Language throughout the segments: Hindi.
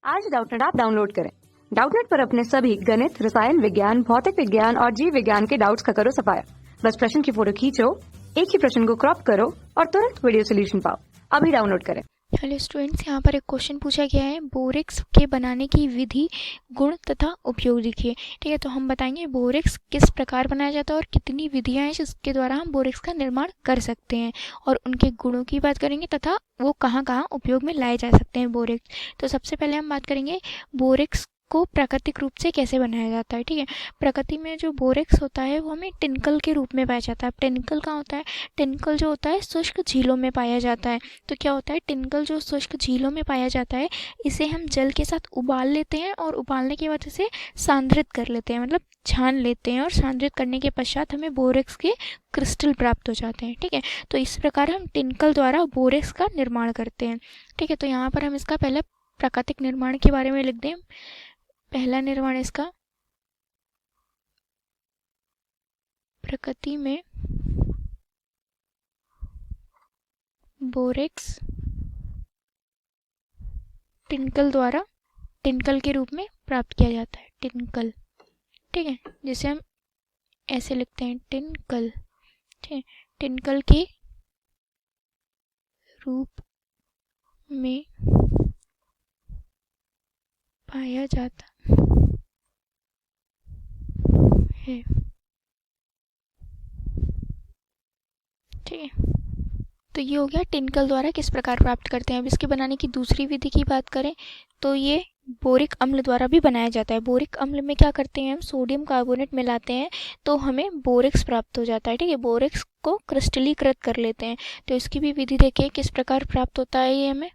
आज डाउटनेट ऐप डाउनलोड करें। डाउटनेट पर अपने सभी गणित, रसायन विज्ञान, भौतिक विज्ञान और जीव विज्ञान के डाउट्स का करो सफाया। बस प्रश्न की फोटो खींचो, एक ही प्रश्न को क्रॉप करो और तुरंत वीडियो सोल्यूशन पाओ। अभी डाउनलोड करें। हेलो स्टूडेंट्स, यहाँ पर एक क्वेश्चन पूछा गया है, बोरेक्स के बनाने की विधि, गुण तथा उपयोग लिखिए। ठीक है, तो हम बताएंगे बोरेक्स किस प्रकार बनाया जाता है और कितनी विधियां हैं जिसके द्वारा हम बोरेक्स का निर्माण कर सकते हैं, और उनके गुणों की बात करेंगे तथा वो कहाँ कहाँ उपयोग में लाए जा सकते हैं बोरेक्स। तो सबसे पहले हम बात करेंगे बोरेक्स को प्राकृतिक रूप से कैसे बनाया जाता है। ठीक है, प्रकृति में जो बोरेक्स होता है वो हमें टिनकल के रूप में पाया जाता है। अब टिनकल कहाँ होता है? टिनकल जो होता है शुष्क झीलों में पाया जाता है। तो क्या होता है, टिनकल जो शुष्क झीलों में पाया जाता है इसे हम जल के साथ उबाल लेते हैं और उबालने की वजह से सांद्रित कर लेते हैं, मतलब छान लेते हैं, और सांद्रित करने के पश्चात हमें बोरेक्स के क्रिस्टल प्राप्त हो जाते हैं। ठीक है, तो इस प्रकार हम टिनकल द्वारा बोरेक्स का निर्माण करते हैं। ठीक है, तो यहाँ पर हम इसका पहले प्राकृतिक निर्माण के बारे में लिख दें। पहला निर्माण इसका, प्रकृति में बोरेक्स टिनकल द्वारा टिनकल के रूप में प्राप्त किया जाता है। टिनकल, ठीक है, जिसे हम ऐसे लिखते हैं, टिनकल। ठीक है, टिनकल के रूप में पाया जाता है। ठीक है, तो ये हो गया टिनकल द्वारा किस प्रकार प्राप्त करते हैं। अब इसके बनाने की दूसरी विधि की बात करें तो ये बोरिक अम्ल द्वारा भी बनाया जाता है। बोरिक अम्ल में क्या करते हैं, हम सोडियम कार्बोनेट मिलाते हैं तो हमें बोरेक्स प्राप्त हो जाता है। ठीक है, बोरेक्स को क्रिस्टलीकृत कर लेते हैं। तो इसकी भी विधि देखिए किस प्रकार प्राप्त होता है ये हमें।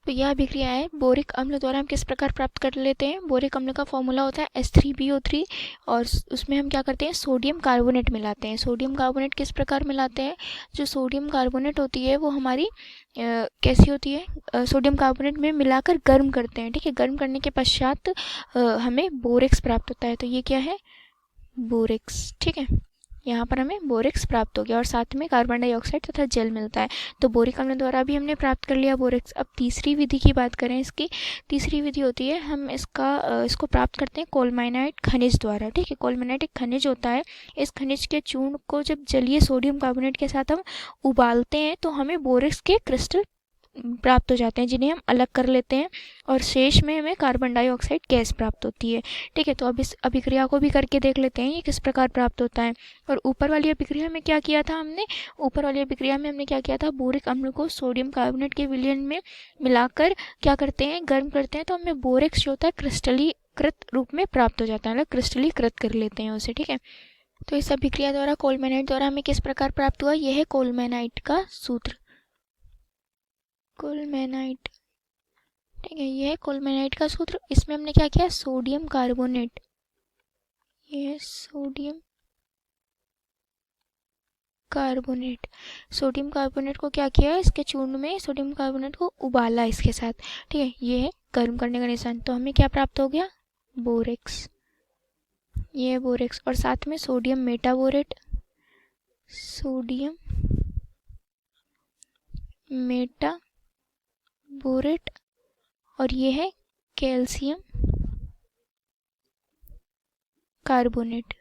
तो यह अभिक्रिया है बोरिक अम्ल द्वारा हम किस प्रकार प्राप्त कर लेते हैं। बोरिक अम्ल का फॉर्मूला होता है H3BO3, और उसमें हम क्या करते हैं, सोडियम कार्बोनेट मिलाते हैं। सोडियम कार्बोनेट किस प्रकार मिलाते हैं, जो सोडियम कार्बोनेट होती है वो हमारी कैसी होती है, सोडियम कार्बोनेट में मिलाकर गर्म करते हैं। ठीक है, गर्म करने के पश्चात हमें बोरेक्स प्राप्त होता है। तो ये क्या है, बोरेक्स। ठीक है, यहाँ पर हमें बोरेक्स प्राप्त हो गया, और साथ में कार्बन डाइऑक्साइड तथा जल मिलता है। तो बोरिक अम्ल द्वारा भी हमने प्राप्त कर लिया बोरेक्स। अब तीसरी विधि की बात करें, इसकी तीसरी विधि होती है, हम इसको प्राप्त करते हैं कोलमेनाइट खनिज द्वारा। ठीक है, कोलमेनाइट एक खनिज होता है। इस खनिज के चूर्ण को जब जलीय सोडियम कार्बोनेट के साथ हम उबालते हैं तो हमें बोरेक्स के क्रिस्टल प्राप्त हो जाते हैं, जिन्हें हम अलग कर लेते हैं, और शेष में हमें कार्बन डाइऑक्साइड गैस प्राप्त होती है। ठीक है, तो अब इस अभिक्रिया को भी करके देख लेते हैं ये किस प्रकार प्राप्त होता है। और ऊपर वाली अभिक्रिया में क्या किया था हमने, ऊपर वाली अभिक्रिया में हमने क्या किया था, बोरिक अम्ल को सोडियम कार्बोनेट के विलयन में मिलाकर क्या करते हैं, गर्म करते हैं, तो हमें बोरेक्स जो होता है क्रिस्टलीकृत रूप में प्राप्त हो जाता है, मतलब क्रिस्टलीकृत कर लेते हैं उसे। ठीक है, तो इस अभिक्रिया द्वारा कोलमेनाइट द्वारा हमें किस प्रकार प्राप्त हुआ, यह है कोलमेनाइट का सूत्र। कोलमेनाइट, ठीक है, ये है कोलमेनाइट का सूत्र। इसमें हमने क्या किया, सोडियम कार्बोनेट, ये सोडियम कार्बोनेट, सोडियम कार्बोनेट को क्या किया, इसके चूर्ण में सोडियम कार्बोनेट को उबाला इसके साथ। ठीक है, ये है गर्म करने का निशान। तो हमें क्या प्राप्त हो गया, बोरेक्स। ये है बोरेक्स, और साथ में सोडियम मेटाबोरेट, सोडियम मेटाबोरेट, और ये है कैल्शियम कार्बोनेट।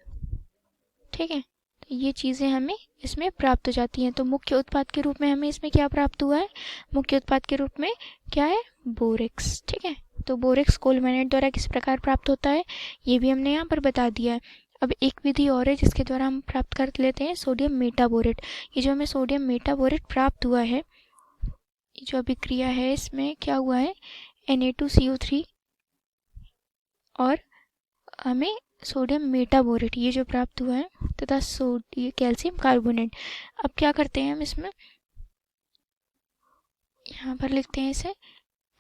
ठीक है, तो ये चीज़ें हमें इसमें प्राप्त हो जाती हैं। तो मुख्य उत्पाद के रूप में हमें इसमें क्या प्राप्त हुआ है, मुख्य उत्पाद के रूप में क्या है, बोरेक्स। ठीक है, तो बोरेक्स कोलमेनाइट द्वारा किस प्रकार प्राप्त होता है ये भी हमने यहाँ पर बता दिया है। अब एक विधि और है जिसके द्वारा हम प्राप्त कर लेते हैं सोडियम मेटाबोरेट। ये जो हमें सोडियम मेटाबोरेट प्राप्त हुआ है, जो अभिक्रिया है इसमें क्या हुआ है, Na2CO3, और हमें सोडियम मेटाबोरेट ये जो प्राप्त हुआ है, तथा सोडियम कैल्शियम कार्बोनेट। अब क्या करते हैं हम इसमें, यहाँ पर लिखते हैं इसे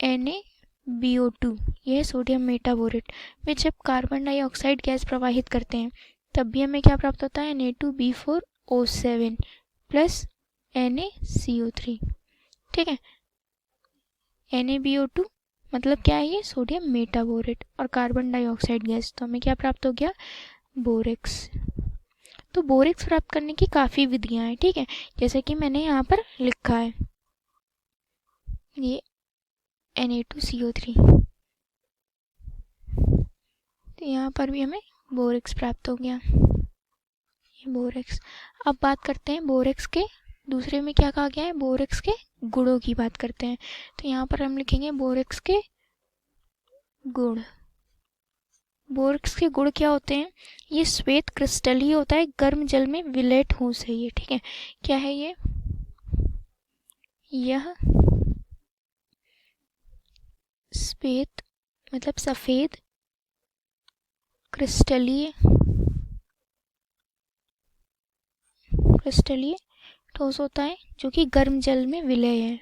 NaBO2, ये है सोडियम मेटाबोरेट। वे जब कार्बन डाइऑक्साइड गैस प्रवाहित करते हैं तब भी हमें क्या प्राप्त होता है, Na2B4O7 प्लस NaCO3। ठीक है, NaBO2 मतलब क्या है, ये सोडियम मेटाबोरेट, और कार्बन डाइऑक्साइड गैस, तो हमें क्या प्राप्त हो गया, बोरेक्स। तो बोरेक्स प्राप्त करने की काफ़ी विधियां हैं। ठीक है, जैसे कि मैंने यहाँ पर लिखा है, ये Na2CO3, यहाँ पर भी हमें बोरेक्स प्राप्त हो गया, ये बोरेक्स। अब बात करते हैं बोरेक्स के दूसरे में क्या कहा गया है, बोरेक्स के गुणों की बात करते हैं। तो यहाँ पर हम लिखेंगे बोरेक्स के गुण। बोरेक्स के गुण क्या होते हैं, ये श्वेत क्रिस्टल ही होता है, गर्म जल में विलय ठोस है ये, ठीक है। क्या है ये, यह श्वेत मतलब सफेद क्रिस्टलीय ठोस होता है जो कि गर्म जल में विलय है,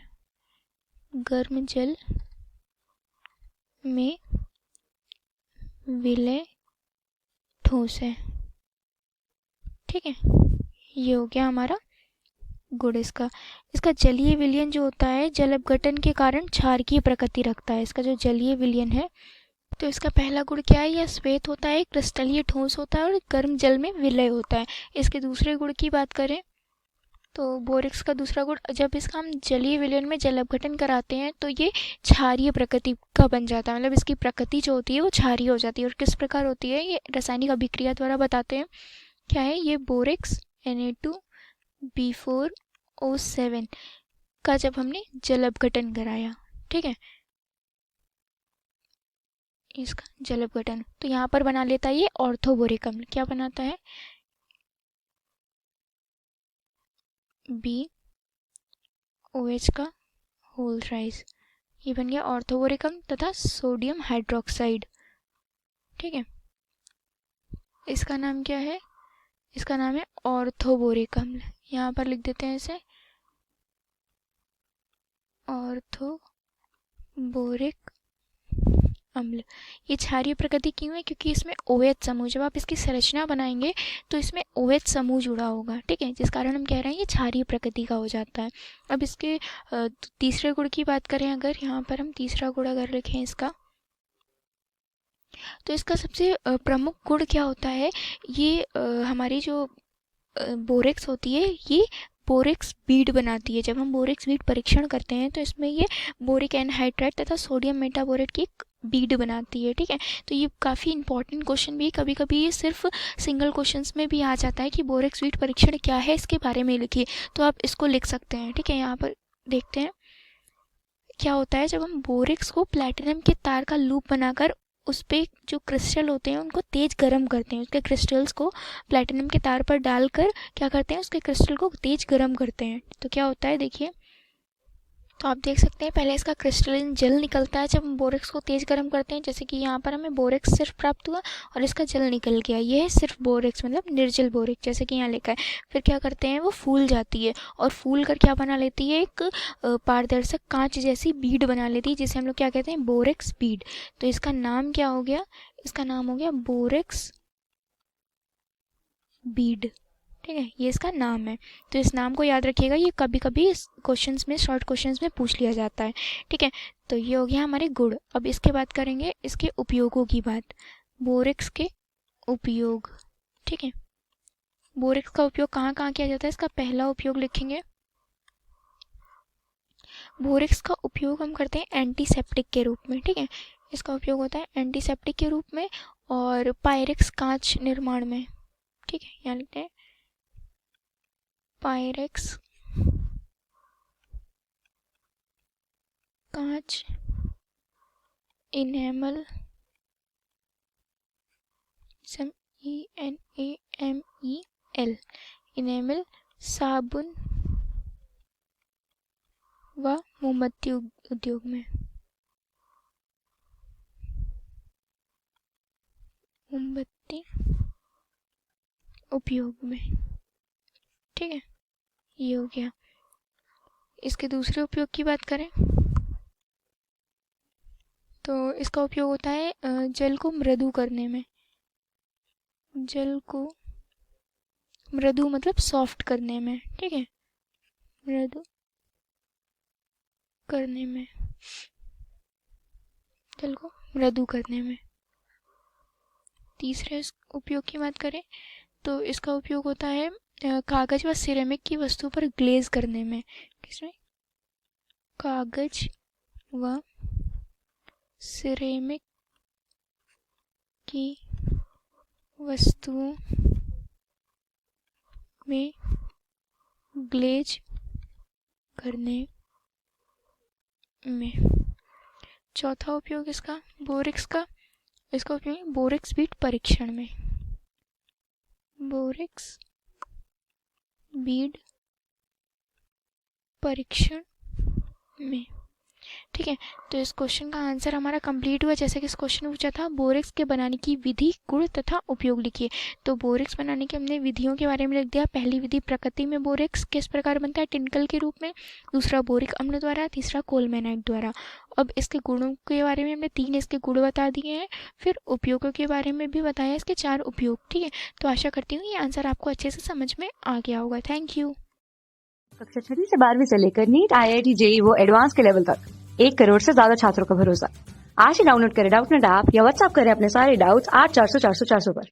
गर्म जल में विलय ठोस है, ठीक है। ये हो गया हमारा गुण इसका। इसका जलीय विलयन जो होता है जल अपघटन के कारण क्षारकीय प्रकृति रखता है, इसका जो जलीय विलयन है। तो इसका पहला गुण क्या है, यह श्वेत होता है, क्रिस्टलीय ठोस होता है और गर्म जल में विलय होता है। इसके दूसरे गुण की बात करें तो बोरेक्स का दूसरा गुण, जब इसका हम जलीय विलयन में जल अपघटन कराते हैं तो ये क्षारीय प्रकृति का बन जाता है, मतलब इसकी प्रकृति जो होती है वो क्षारीय हो जाती है। और किस प्रकार होती है, ये रासायनिक अभिक्रिया द्वारा बताते हैं। क्या है ये, बोरेक्स Na2B4O7 का जब हमने जल अपघटन कराया, ठीक है, इसका जल अपघटन, तो यहाँ पर बना लेता है ये ऑर्थोबोरिक अम्ल। क्या बनाता है, BOH का होल राइज, ये बन गया ऑर्थोबोरिक अम्ल तथा सोडियम हाइड्रोक्साइड, ठीक है। इसका नाम क्या है, इसका नाम है ऑर्थोबोरिक अम्ल। यहाँ पर लिख देते हैं इसे ऑर्थोबोरिक अम्ल। ये क्षारीय प्रकृति क्यों है, क्योंकि इसमें OH समूह, जब आप इसकी संरचना बनाएंगे तो इसमें OH समूह जुड़ा होगा, ठीक है, जिस कारण हम कह रहे हैं ये क्षारीय प्रकृति का हो जाता है। अब इसके तीसरे गुण की बात करें, अगर यहाँ पर हम तीसरा गुण अगर लिखें इसका, तो इसका सबसे प्रमुख गुण क्या होता है, ये हमारी जो बोरेक्स होती है ये बोरेक्स बीड बनाती है। जब हम बोरेक्स बीड परीक्षण करते हैं तो इसमें ये बोरिक एनहाइड्राइड तथा सोडियम मेटाबोरेट की एक बीड बनाती है, ठीक है। तो ये काफ़ी इंपॉर्टेंट क्वेश्चन भी, कभी कभी ये सिर्फ सिंगल क्वेश्चंस में भी आ जाता है कि बोरेक्स बीड परीक्षण क्या है, इसके बारे में लिखिए, तो आप इसको लिख सकते हैं, ठीक है। यहाँ पर देखते हैं क्या होता है, जब हम बोरेक्स को प्लैटिनम के तार का लूप बनाकर उस पर जो क्रिस्टल होते हैं उनको तेज गर्म करते हैं, उसके क्रिस्टल्स को प्लैटिनम के तार पर डालकर क्या करते हैं, उसके क्रिस्टल को तेज गर्म करते हैं, तो क्या होता है देखिए। तो आप देख सकते हैं पहले इसका क्रिस्टलिन जल निकलता है जब हम बोरेक्स को तेज गर्म करते हैं, जैसे कि यहाँ पर हमें बोरेक्स सिर्फ प्राप्त हुआ और इसका जल निकल गया, ये है सिर्फ बोरेक्स मतलब निर्जल बोरेक्स, जैसे कि यहाँ लिखा है। फिर क्या करते हैं, वो फूल जाती है और फूल कर क्या बना लेती है, एक पारदर्शक कांच जैसी बीड बना लेती है, जिसे हम लोग क्या कहते हैं, बोरेक्स बीड। तो इसका नाम क्या हो गया, इसका नाम हो गया बोरेक्स बीड, ठीक है, ये इसका नाम है। तो इस नाम को याद रखिएगा, ये कभी कभी क्वेश्चंस में, शॉर्ट क्वेश्चंस में पूछ लिया जाता है, ठीक है। तो ये हो गया हमारे गुण। अब इसके बात करेंगे इसके उपयोगों की बात, बोरेक्स के उपयोग, ठीक है। बोरेक्स का उपयोग कहाँ कहाँ किया जाता है, इसका पहला उपयोग लिखेंगे, बोरेक्स का उपयोग हम करते हैं एंटीसेप्टिक के रूप में, ठीक है। इसका उपयोग होता है एंटीसेप्टिक के रूप में और पायरेक्स कांच निर्माण में, ठीक है। यहाँ लिखते हैं पायरेक्स कांच, इनेमल, ENAMEL, इनेमल, साबुन व मोमबत्ती उद्योग में, मोमबत्ती उपयोग में, ठीक है, ये हो गया। इसके दूसरे उपयोग की बात करें तो इसका उपयोग होता है जल को मृदु करने में, जल को मृदु मतलब सॉफ्ट करने में, ठीक है, मृदु करने में, जल को मृदु करने में। तीसरे उपयोग की बात करें तो इसका उपयोग होता है कागज व सिरेमिक की वस्तु पर ग्लेज करने में, किसमें, कागज व सिरेमिक की वस्तुओं में ग्लेज करने में। चौथा उपयोग इसका बोरिक्स का, इसका उपयोग बोरिक्स बीट परीक्षण में। बोरिक्स बीट परीक्षण में। ठीक है, तो इस क्वेश्चन का आंसर हमारा कंप्लीट हुआ। जैसे कि इस क्वेश्चन में पूछा था बोरिक्स के बनाने की विधि, गुण तथा उपयोग लिखिए। तो बोरिक्स बनाने की हमने विधियों के बारे में लिख दिया। पहली विधि प्रकृति में बोरिक्स किस प्रकार बनता है, टिनकल के रूप में। दूसरा बोरिक अम्ल द्वारा। तीसरा कोलमेनाइट द्वारा। अब इसके गुणों के बारे में हमने 3 इसके गुण बता दिए हैं, फिर उपयोगों के बारे में भी बताया, इसके 4 उपयोग। ठीक है, तो आशा करती हूँ ये आंसर आपको अच्छे से समझ में आ गया होगा। Thank you. कक्षा 6 से 12वीं से लेकर नीट, IIT, JEE वो एडवांस के लेवल तक 1 करोड़ से ज्यादा छात्रों का भरोसा। आज ही डाउनलोड करें डाउटनेट ऐप या व्हाट्सएप करें अपने सारे डाउट्स 8400 400 400 पर।